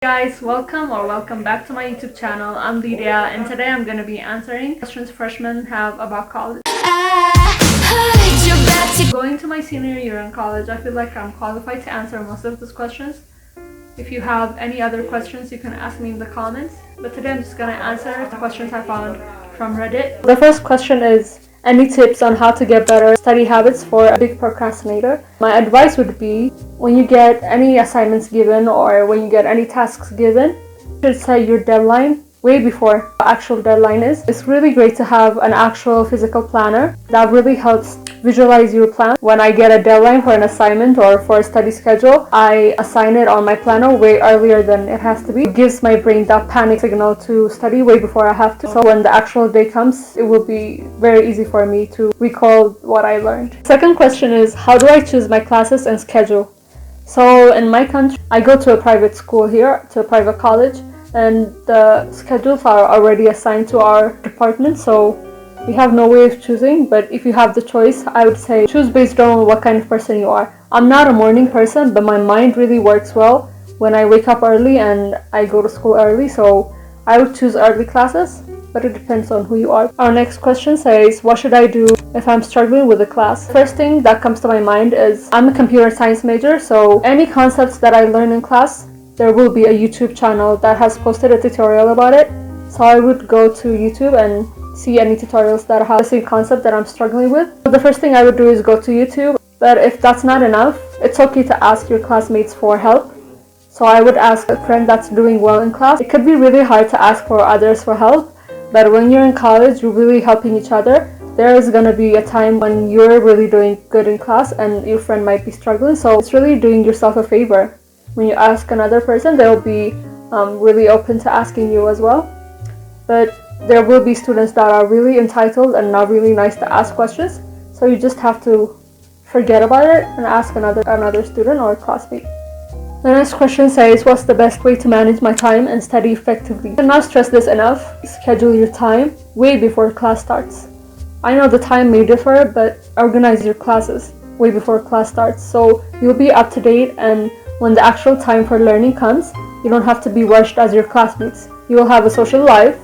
Guys, welcome back to my YouTube channel. I'm Lydia, and today I'm going to be answering questions freshmen have about college. Going to my senior year in college, I feel like I'm qualified to answer most of these questions. If you have any other questions, you can ask me in the comments, but today I'm just going to answer the questions I found from Reddit. The first question is, any tips on how to get better study habits for a big procrastinator? My advice would be, when you get any assignments given or when you get any tasks given, you should set your deadline way before the actual deadline is. It's really great to have an actual physical planner. That really helps visualize your plan. When I get a deadline for an assignment or for a study schedule, I assign it on my planner way earlier than it has to be. It gives my brain that panic signal to study way before I have to. So when the actual day comes, it will be very easy for me to recall what I learned. Second question is, how do I choose my classes and schedule? So in my country, I go to a private school here, to a private college, and the schedules are already assigned to our department, so we have no way of choosing. But if you have the choice, I would say choose based on what kind of person you are. I'm not a morning person, but my mind really works well when I wake up early and I go to school early, so I would choose early classes, but it depends on who you are. Our next question says, what should I do if I'm struggling with a class? First thing that comes to my mind is, I'm a computer science major, so any concepts that I learn in class, there will be a YouTube channel that has posted a tutorial about it. So I would go to YouTube and see any tutorials that have the same concept that I'm struggling with. So the first thing I would do is go to YouTube, but if that's not enough, it's okay to ask your classmates for help. So I would ask a friend that's doing well in class. It could be really hard to ask for others for help, but when you're in college, you're really helping each other. There is going to be a time when you're really doing good in class and your friend might be struggling, so it's really doing yourself a favor. When you ask another person, they'll be really open to asking you as well. But there will be students that are really entitled and not really nice to ask questions, so you just have to forget about it and ask another student or classmate. The next question says, what's the best way to manage my time and study effectively? I cannot stress this enough. Schedule your time way before class starts. I know the time may differ, but organize your classes way before class starts, so you'll be up to date, and when the actual time for learning comes, you don't have to be rushed as your classmates. You will have a social life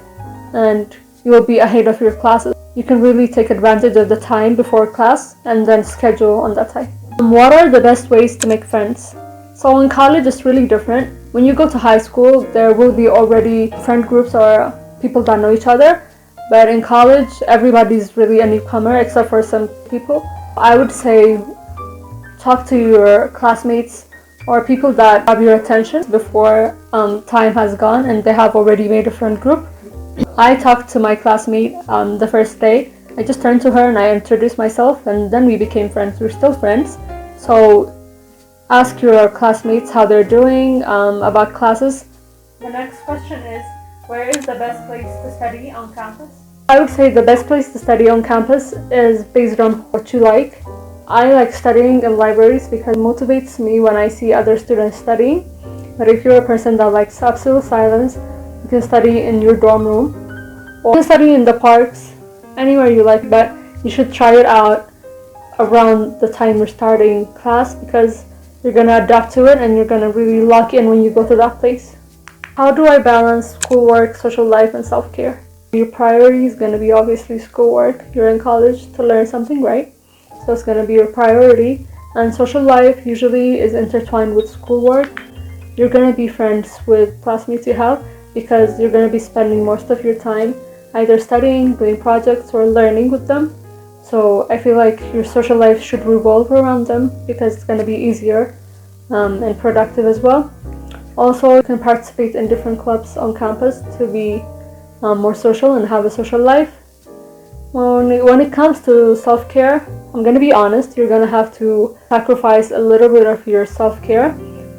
and you will be ahead of your classes. You can really take advantage of the time before class and then schedule on that time. What are the best ways to make friends? So in college, it's really different. When you go to high school, there will be already friend groups or people that know each other. But in college, everybody's really a newcomer except for some people. I would say talk to your classmates or people that have your attention before time has gone and they have already made a friend group. I talked to my classmate the first day. I just turned to her and I introduced myself, and then we became friends. We're still friends. So ask your classmates how they're doing about classes. The next question is, where is the best place to study on campus? I would say the best place to study on campus is based on what you like. I like studying in libraries because it motivates me when I see other students studying. But if you're a person that likes absolute silence, you can study in your dorm room or you can study in the parks, anywhere you like, but you should try it out around the time you're starting class because you're going to adapt to it and you're going to really lock in when you go to that place. How do I balance schoolwork, social life, and self-care? Your priority is going to be obviously schoolwork. You're in college to learn something, right? So it's going to be your priority, and social life usually is intertwined with schoolwork. You're going to be friends with classmates you have because you're going to be spending most of your time either studying, doing projects, or learning with them. So I feel like your social life should revolve around them because it's going to be easier and productive as well. Also, you can participate in different clubs on campus to be more social and have a social life. When it comes to self-care, I'm going to be honest, you're going to have to sacrifice a little bit of your self-care,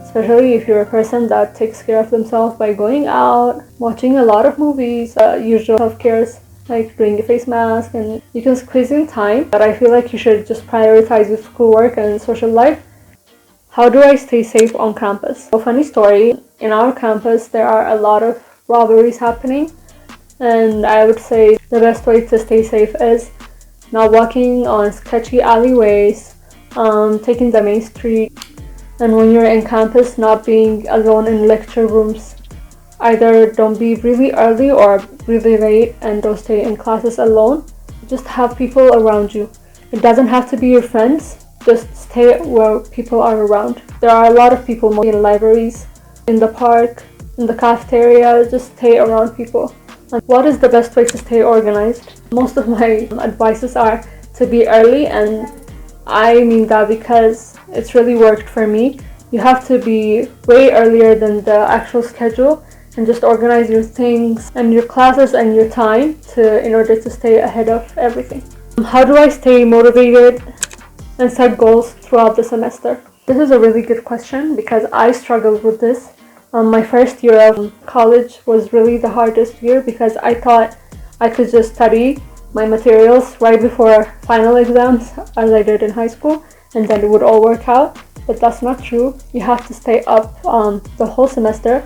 especially if you're a person that takes care of themselves by going out, watching a lot of movies, usual self-cares like doing a face mask, and you can squeeze in time, but I feel like you should just prioritize your schoolwork and social life. How do I stay safe on campus? A funny story, in our campus there are a lot of robberies happening, and I would say the best way to stay safe is not walking on sketchy alleyways, taking the main street, And when you're in campus, not being alone in lecture rooms. Either don't be really early or really late, and don't stay in classes alone. Just have people around you. It doesn't have to be your friends, just stay where people are around. There are a lot of people in libraries, in the park, in the cafeteria. Just stay around people. And what is the best way to stay organized? Most of my advices are to be early, and I mean that because it's really worked for me. You have to be way earlier than the actual schedule and just organize your things and your classes and your time in order to stay ahead of everything. How do I stay motivated and set goals throughout the semester? This is a really good question because I struggled with this. My first year of college was really the hardest year because I thought I could just study my materials right before final exams as I did in high school, and then it would all work out. But that's not true. You have to stay up the whole semester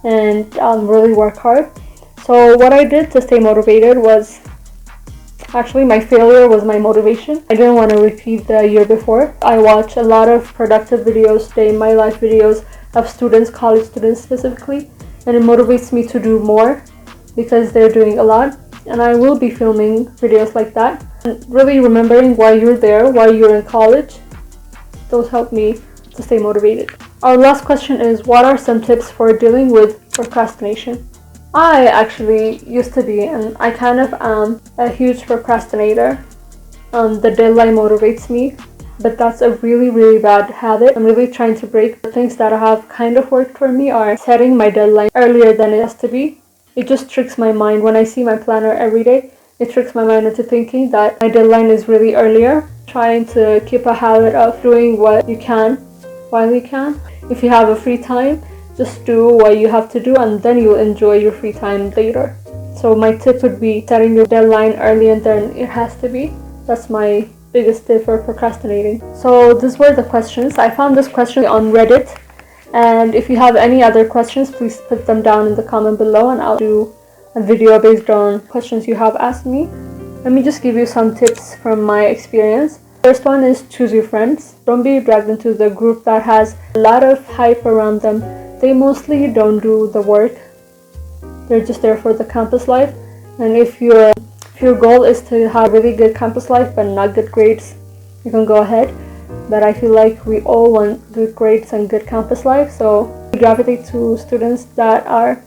and really work hard. So what I did to stay motivated was, actually my failure was my motivation. I didn't want to repeat the year before. I watch a lot of productive videos, day in my life videos of students, college students specifically, and it motivates me to do more because they're doing a lot, and I will be filming videos like that. And really remembering why you're there, why you're in college, those help me to stay motivated. Our last question is, what are some tips for dealing with procrastination? I actually used to be, and I kind of am, a huge procrastinator. The deadline motivates me, but that's a really, really bad habit. I'm really trying to break. The things that have kind of worked for me are setting my deadline earlier than it has to be. It just tricks my mind. When I see my planner every day, it tricks my mind into thinking that my deadline is really earlier. Trying to keep a habit of doing what you can while you can. If you have a free time, just do what you have to do, and then you'll enjoy your free time later. So my tip would be setting your deadline earlier than it has to be. That's my biggest tip for procrastinating. So these were the questions. I found this question on Reddit, and if you have any other questions, please put them down in the comment below and I'll do a video based on questions you have asked me. Let me just give you some tips from my experience. First one is choose your friends. Don't be dragged into the group that has a lot of hype around them. They mostly don't do the work. They're just there for the campus life. And if your goal is to have really good campus life but not good grades, you can go ahead. But I feel like we all want good grades and good campus life, so we gravitate to students that are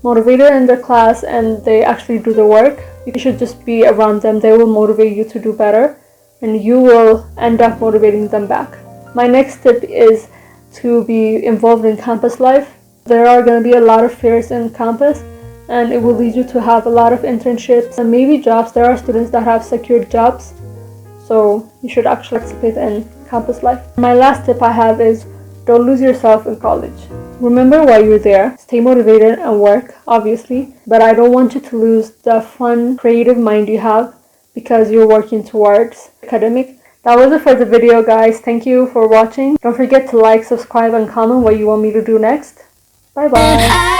motivated in their class and they actually do the work. You should just be around them. They will motivate you to do better, and you will end up motivating them back. My next tip is to be involved in campus life. There are going to be a lot of fairs in campus, and it will lead you to have a lot of internships and maybe jobs. There are students that have secured jobs, so you should actually participate in campus life. My last tip I have is, don't lose yourself in college. Remember why you're there. Stay motivated and work, obviously, but I don't want you to lose the fun, creative mind you have because you're working towards academic. That was it for the video, guys. Thank you for watching. Don't forget to like, subscribe, and comment what you want me to do next. Bye bye.